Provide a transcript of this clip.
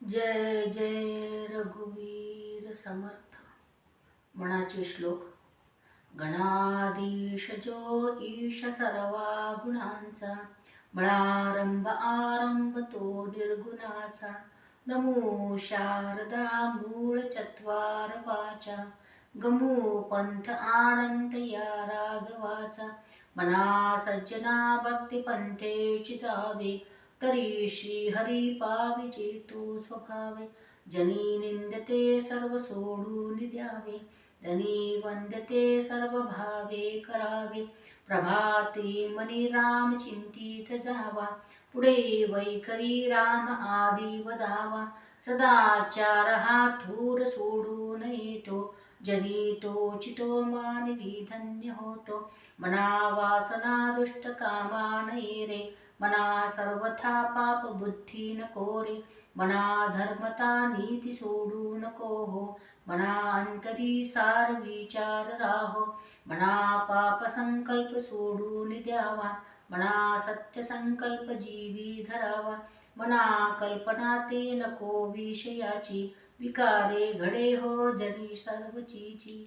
जय जय रघुवीर समर्थ. मनाचे श्लोक. गणाधीश जो ईश सर्वा गुणांचा, मळारंभ आरंभ तो निर्गुणाचा. नमो शारदा मूळ चत्वार वाचा, गमू पंथ आनंद या राघवाचा. मना सज्जना भक्ती पंथेची जावे, तरी श्री हरी पाविजे तो स्वभावे. जनी निंदते सर्व सोडून द्यावे, धनी वंदते सर्व भावे करावे. प्रभाती मनी राम चिंतित जावा, पुढे वैखरी राम आदी वदावा. सदाचार हा थूर सोडून येतो, जनी तो चितो मानवी धन्य होतो. मना वासना दुष्ट कामा नये रे, मना सर्वथा पाप बुद्धी नको रे. मना धर्मता नीती सोडू नको हो, मना अंतरी सार विचार राहो. मना पाप संकल्प सोडून द्यावा, मना सत्य संकल्प जीवी धरावा. मना कल्पना ते नको विषयाची, विकारे घडे हो जनी सर्व चीची.